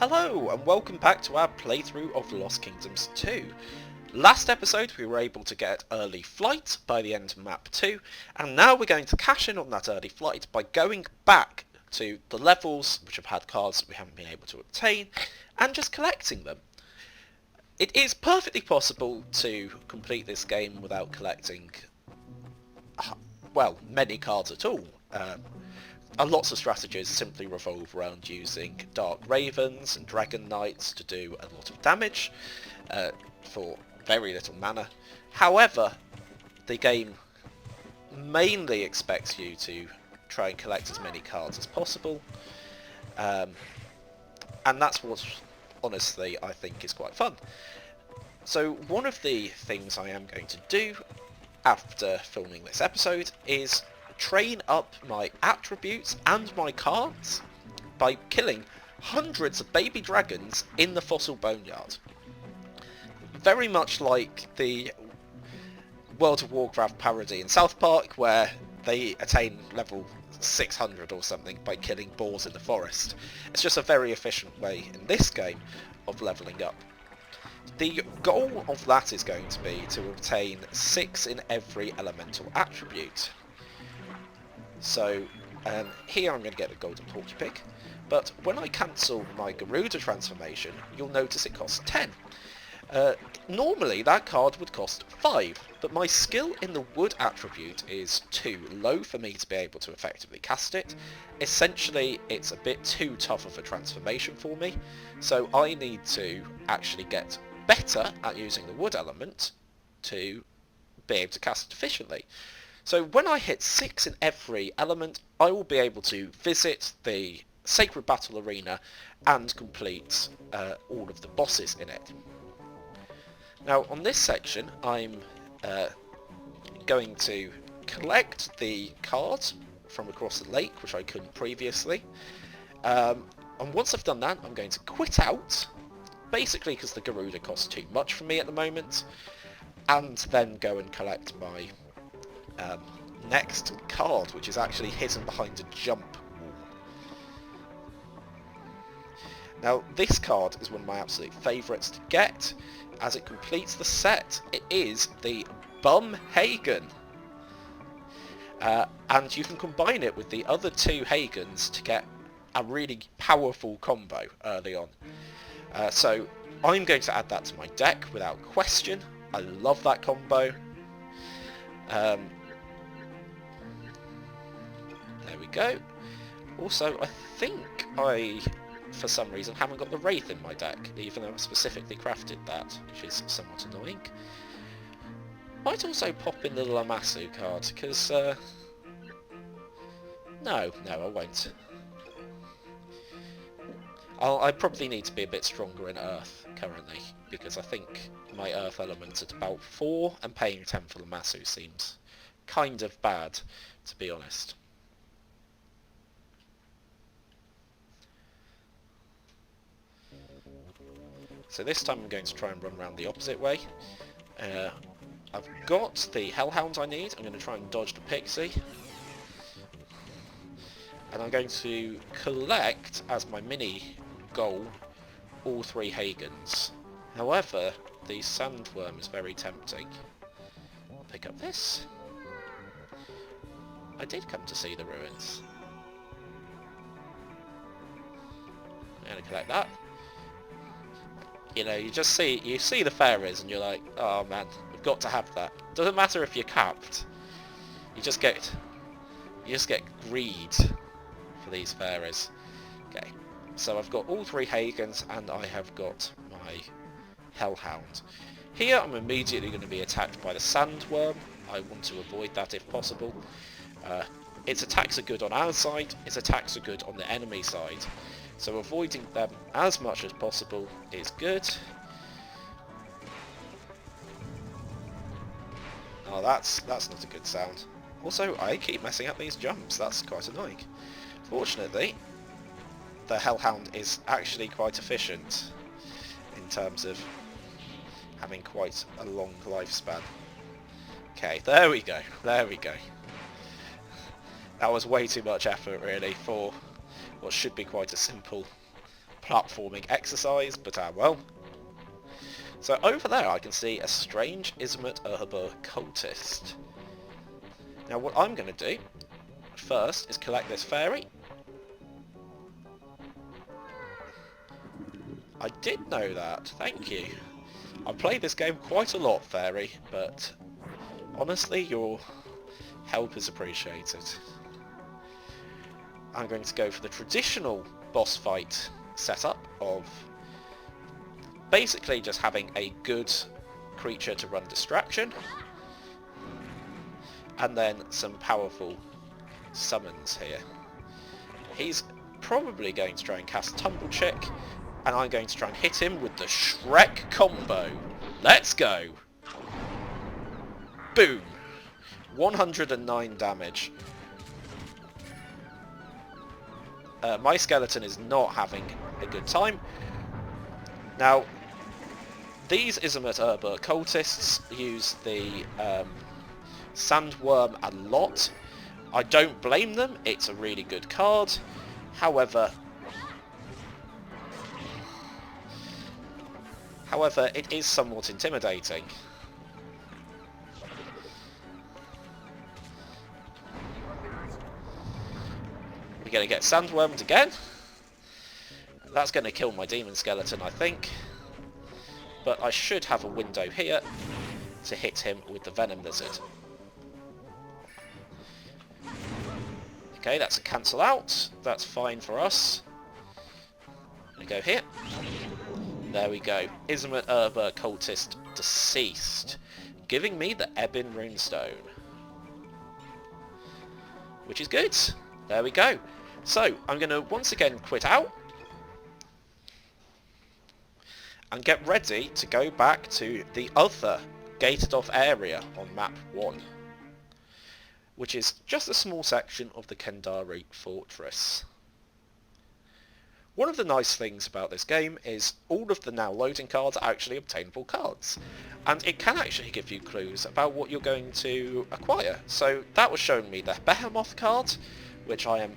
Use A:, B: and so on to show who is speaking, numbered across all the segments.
A: Hello and welcome back to our playthrough of Lost Kingdoms 2. Last episode we were able to get early flight by the end of map 2, and now we're going to cash in on that early flight by going back to the levels which have had cards that we haven't been able to obtain and just collecting them. It is perfectly possible to complete this game without collecting, well, many cards at all. Lots of strategies simply revolve around using Dark Ravens and Dragon Knights to do a lot of damage for very little mana. However, the game mainly expects you to try and collect as many cards as possible, and that's what, honestly, I think is quite fun. So one of the things I am going to do after filming this episode is train up my attributes and my cards by killing hundreds of baby dragons in the fossil boneyard. Very much like the World of Warcraft parody in South Park, where they attain level 600 or something by killing boars in the forest. It's just a very efficient way in this game of leveling up. The goal of that is going to be to obtain 6 in every elemental attribute. So here I'm going to get the golden porcupig, but when I cancel my Garuda transformation, you'll notice it costs 10. Normally that card would cost 5, but my skill in the wood attribute is too low for me to be able to effectively cast it. Essentially it's a bit too tough of a transformation for me, so I need to actually get better at using the wood element to be able to cast it efficiently. So when I hit 6 in every element, I will be able to visit the Sacred Battle Arena and complete all of the bosses in it. Now on this section I'm going to collect the cards from across the lake, which I couldn't previously. And once I've done that, I'm going to quit out, basically because the Garuda costs too much for me at the moment, and then go and collect my next card, which is actually hidden behind a jump wall. Now this card is one of my absolute favourites to get, as it completes the set. It is the Bum Hagen, and you can combine it with the other 2 Hagens to get a really powerful combo early on. So I'm going to add that to my deck without question. I love that combo. There we go. Also, I think I, for some reason, haven't got the Wraith in my deck, even though I specifically crafted that, which is somewhat annoying. Might also pop in the Lamasu card, because, no, I won't. I probably need to be a bit stronger in Earth currently, because I think my Earth element at about 4, and paying 10 for Lamasu seems kind of bad, to be honest. So this time I'm going to try and run around the opposite way. I've got the Hellhound I need. I'm going to try and dodge the Pixie. And I'm going to collect, as my mini goal, all 3 Hagens. However, the Sandworm is very tempting. I'll pick up this. I did come to see the ruins. I'm going to collect that. You know, you see the fairies and you're like, oh man, we've got to have that. Doesn't matter if you're capped. You just get greed for these fairies. Okay, so I've got all 3 Hagens and I have got my Hellhound. Here I'm immediately going to be attacked by the Sandworm. I want to avoid that if possible. Its attacks are good on our side, its attacks are good on the enemy side. So avoiding them as much as possible is good. Oh, that's not a good sound. Also, I keep messing up these jumps, that's quite annoying. Fortunately, the Hellhound is actually quite efficient in terms of having quite a long lifespan. Okay, there we go. That was way too much effort really for what should be quite a simple platforming exercise, but well. So over there I can see a strange Ismet Urber cultist. Now what I'm going to do first is collect this fairy. I did know that, thank you. I've played this game quite a lot, fairy, but honestly your help is appreciated. I'm going to go for the traditional boss fight setup of basically just having a good creature to run distraction and then some powerful summons here. He's probably going to try and cast Tumble Chick, and I'm going to try and hit him with the Shrek combo. Let's go! Boom! 109 damage. My skeleton is not having a good time. Now, these Ismet Urber cultists use the Sandworm a lot. I don't blame them, it's a really good card. However, it is somewhat intimidating. We're going to get Sandwormed again. That's going to kill my demon skeleton, I think. But I should have a window here to hit him with the Venom Lizard. Okay, that's a cancel out. That's fine for us. I'm going to go here. There we go. Ismet Urber cultist deceased. Giving me the Ebin runestone. Which is good. There we go. So, I'm going to once again quit out. And get ready to go back to the other gated off area on map 1. Which is just a small section of the Kendari fortress. One of the nice things about this game is all of the now loading cards are actually obtainable cards. And it can actually give you clues about what you're going to acquire. So that was showing me the Behemoth card, which I am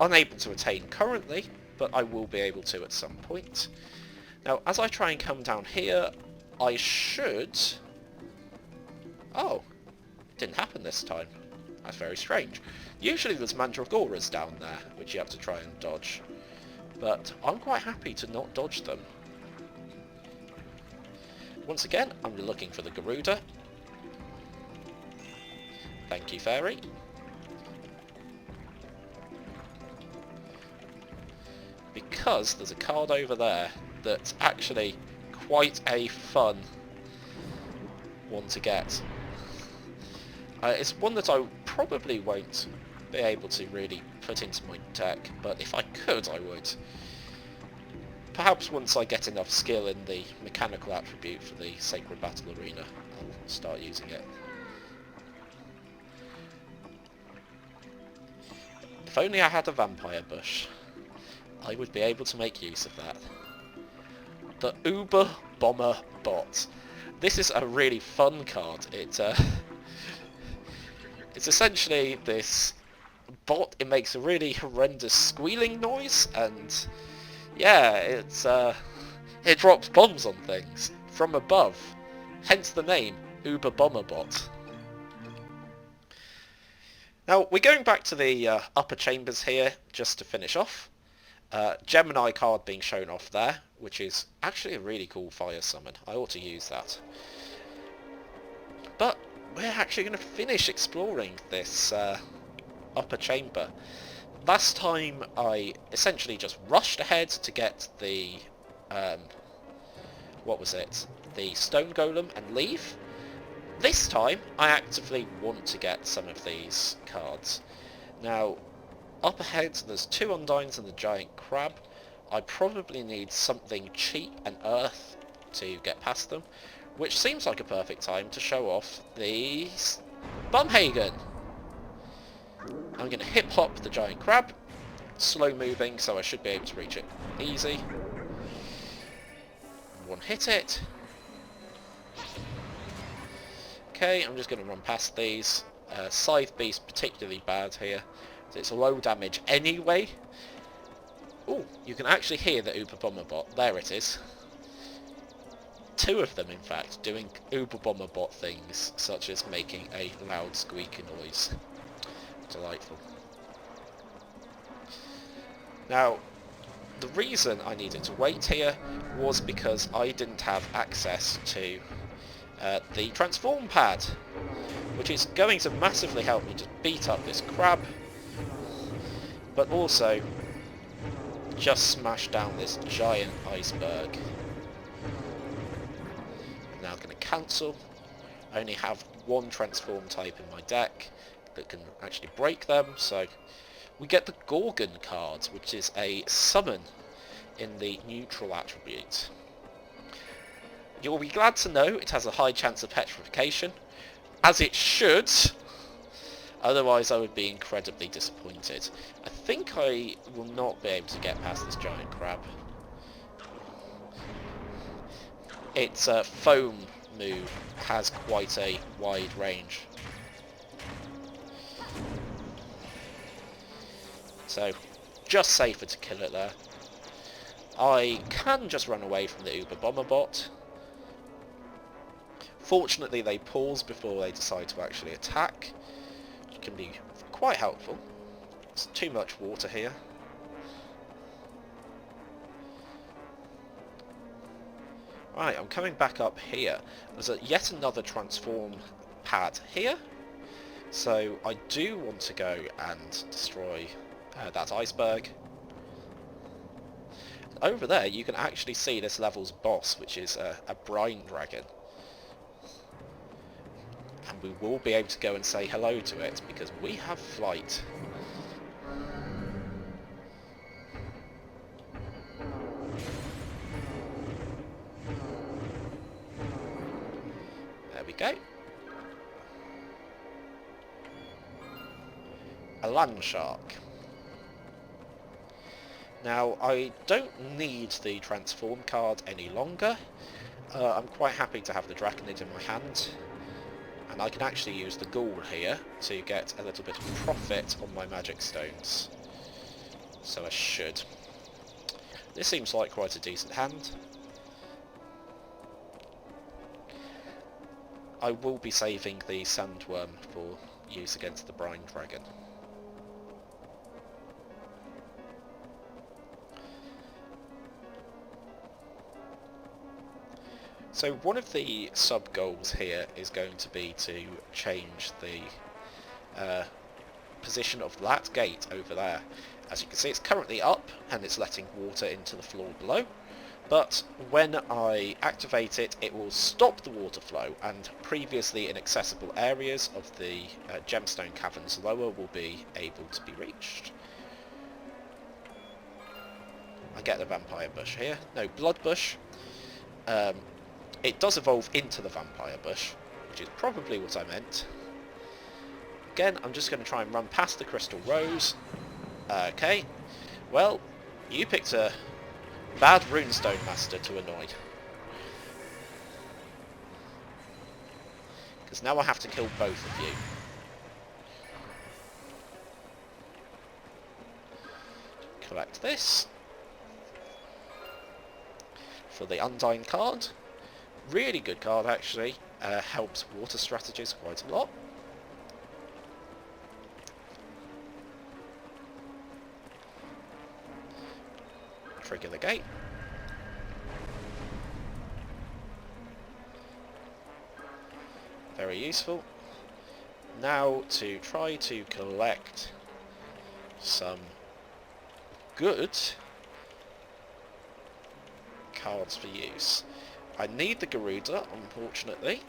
A: unable to attain currently, but I will be able to at some point. Now, as I try and come down here, I should... Oh, it didn't happen this time. That's very strange. Usually there's Mandragoras down there, which you have to try and dodge. But I'm quite happy to not dodge them. Once again, I'm looking for the Garuda. Thank you, fairy. Because there's a card over there that's actually quite a fun one to get. It's one that I probably won't be able to really put into my deck, but if I could, I would. Perhaps once I get enough skill in the mechanical attribute for the Sacred Battle Arena, I'll start using it. If only I had a Vampire Bush, I would be able to make use of that. The Uber Bomber Bot. This is a really fun card. It's essentially this bot. It makes a really horrendous squealing noise, and yeah, it drops bombs on things from above. Hence the name, Uber Bomber Bot. Now we're going back to the upper chambers here just to finish off. Gemini card being shown off there, which is actually a really cool fire summon. I ought to use that. But we're actually going to finish exploring this upper chamber. Last time I essentially just rushed ahead to get the what was it? The stone golem and leave. This time I actively want to get some of these cards. Now up ahead there's 2 Undines and the giant crab. I probably need something cheap and earth to get past them, which seems like a perfect time to show off the Bumhagen. I'm going to hip hop the giant crab, slow moving, so I should be able to reach it easy. One hit it. Okay, I'm just going to run past these. Scythe Beast particularly bad here. It's low damage anyway. Oh, you can actually hear the Uber Bomber bot. There it is. Two of them, in fact, doing Uber Bomber bot things, such as making a loud squeaky noise. Delightful. Now, the reason I needed to wait here was because I didn't have access to the transform pad, which is going to massively help me to beat up this crab, but also just smash down this giant iceberg. I'm now going to cancel. I only have one transform type in my deck that can actually break them, so we get the Gorgon card, which is a summon in the neutral attribute. You'll be glad to know it has a high chance of petrification, as it should, otherwise I would be incredibly disappointed. I think I will not be able to get past this giant crab. Its foam move has quite a wide range. So, just safer to kill it there. I can just run away from the Uber Bomber bot. Fortunately, they pause before they decide to actually attack, which can be quite helpful. There's too much water here. Right, I'm coming back up here. There's yet another transform pad here, so I do want to go and destroy that iceberg. Over there you can actually see this level's boss, which is a brine dragon. And we will be able to go and say hello to it because we have flight. There we go. A land shark. Now, I don't need the transform card any longer. I'm quite happy to have the Draconid in my hand. And I can actually use the ghoul here to get a little bit of profit on my magic stones. So I should. This seems like quite a decent hand. I will be saving the sandworm for use against the brine dragon. So one of the sub-goals here is going to be to change the position of that gate over there. As you can see, it's currently up and it's letting water into the floor below, but when I activate it, it will stop the water flow, and previously inaccessible areas of the gemstone caverns lower will be able to be reached. I get the vampire bush here. No, blood bush. It does evolve into the vampire bush, which is probably what I meant. Again, I'm just going to try and run past the crystal rose. Okay, well, you picked a bad runestone master to annoy. Because now I have to kill both of you. Collect this. For the Undying card. Really good card actually, helps water strategies quite a lot. Trigger the gate. Very useful. Now to try to collect some good cards for use. I need the Garuda, unfortunately.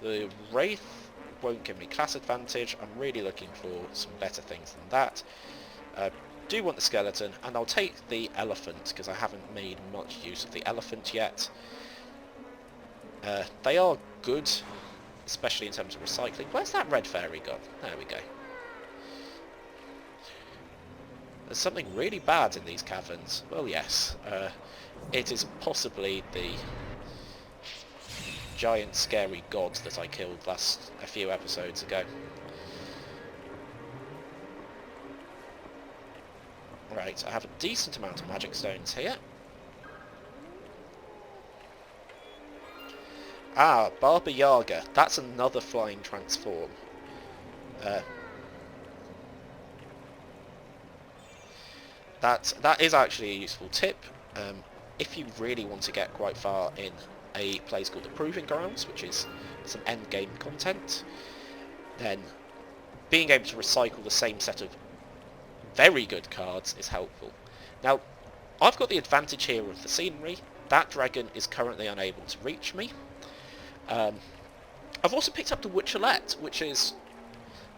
A: The Wraith won't give me class advantage. I'm really looking for some better things than that. Do want the skeleton, and I'll take the elephant because I haven't made much use of the elephant yet. They are good, especially in terms of recycling. Where's that red fairy gone? There we go. There's something really bad in these caverns. Well, yes. It is possibly the giant scary god that I killed a few episodes ago. Right, I have a decent amount of magic stones here. Ah, Baba Yaga. That's another flying transform. That is actually a useful tip. If you really want to get quite far in a place called the Proving Grounds, which is some end game content, then being able to recycle the same set of very good cards is helpful. Now, I've got the advantage here of the scenery. That dragon is currently unable to reach me. I've also picked up the Witchelette, which is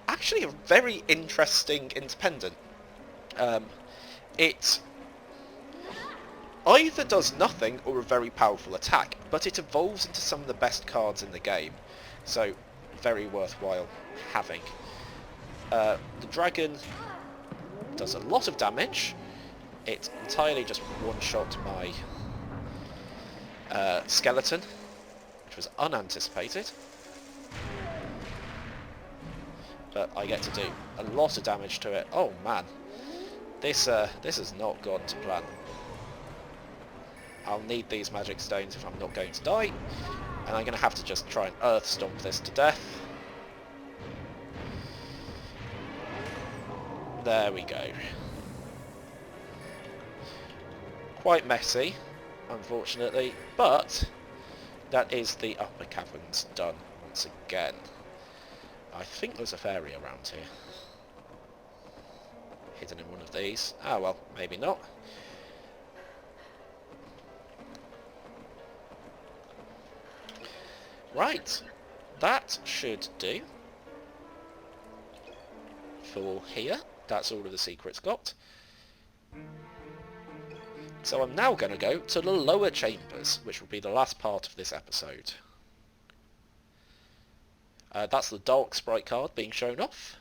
A: actually a very interesting independent. It either does nothing or a very powerful attack, but it evolves into some of the best cards in the game, so very worthwhile having. The dragon does a lot of damage. It entirely just one-shot my skeleton, which was unanticipated. But I get to do a lot of damage to it. Oh man, this has not gone to plan. I'll need these magic stones if I'm not going to die, and I'm going to have to just try and earth stomp this to death. There we go. Quite messy, unfortunately, but that is the upper caverns done once again. I think there's a fairy around here. Hidden in one of these. Ah well, maybe not. Right, that should do for here. That's all of the secrets got. So I'm now going to go to the lower chambers, which will be the last part of this episode. That's the Dark Sprite card being shown off.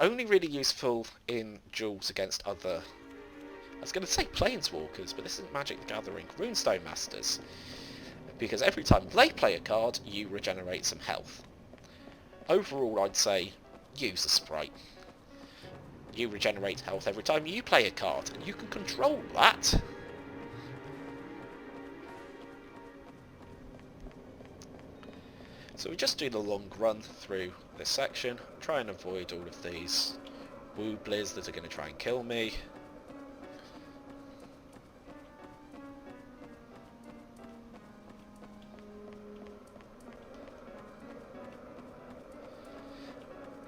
A: Only really useful in duels against other... I was going to say Planeswalkers, but this isn't Magic the Gathering. Runestone Masters. Because every time they play a card, you regenerate some health. Overall, I'd say use a Sprite. You regenerate health every time you play a card, and you can control that. So we just do the long run through this section, try and avoid all of these wooblies that are going to try and kill me.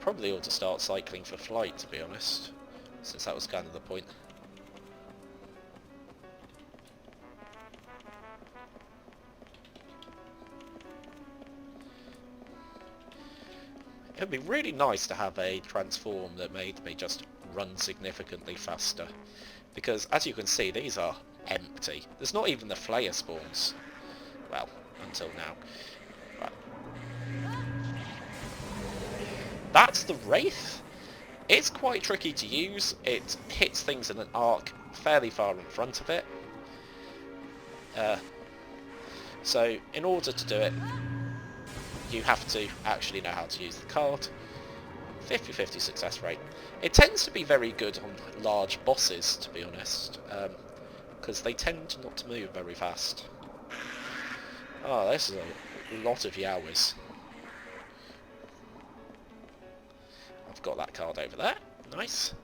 A: Probably ought to start cycling for flight, to be honest, since that was kind of the point. It would be really nice to have a transform that made me just run significantly faster, because as you can see these are empty. There's not even the Flayer spawns. Well, until now. Right. That's the Wraith. It's quite tricky to use. It hits things in an arc fairly far in front of it. So in order to do it, you have to actually know how to use the card. 50-50 success rate. It tends to be very good on large bosses, to be honest, because they tend not to move very fast. Oh, this is a lot of Yowers. I've got that card over there. Nice.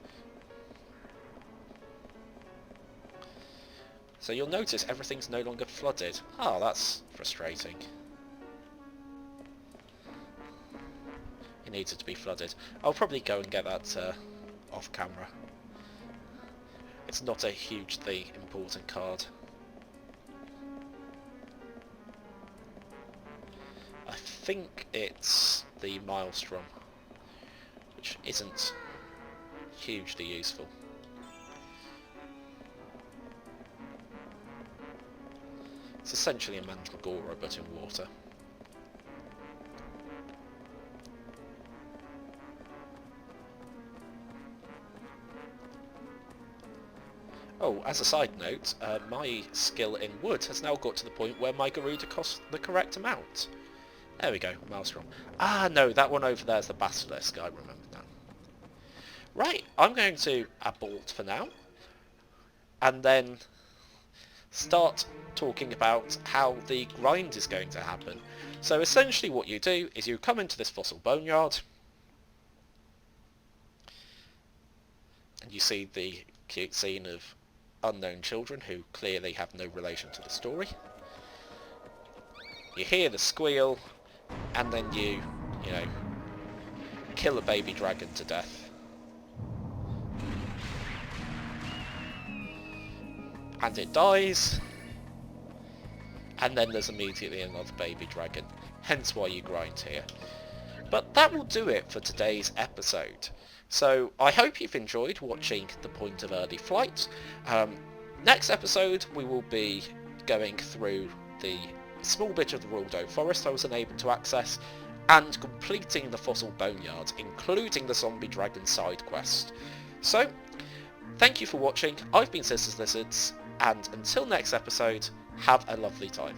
A: So you'll notice everything's no longer flooded. Oh, that's frustrating. It needed to be flooded. I'll probably go and get that off camera. It's not a hugely important card. I think it's the Maelstrom, which isn't hugely useful. It's essentially a Mandragora but in water. Oh, as a side note, my skill in wood has now got to the point where my Garuda costs the correct amount. There we go, Maelstrom. Ah, no, that one over there is the Basilisk, I remember now. Right, I'm going to abort for now, and then start talking about how the grind is going to happen. So essentially what you do is you come into this fossil boneyard, and you see the cute scene of unknown children who clearly have no relation to the story. You hear the squeal, and then you know, kill a baby dragon to death. And it dies, and then there's immediately another baby dragon, hence why you grind here. But that will do it for today's episode. So I hope you've enjoyed watching The Point of Early Flight. Next episode we will be going through the small bit of the Ruldo Forest I was unable to access, and completing the Fossil Boneyard, including the Zombie Dragon side quest. So, thank you for watching, I've been Sisters Lizards, and until next episode, have a lovely time.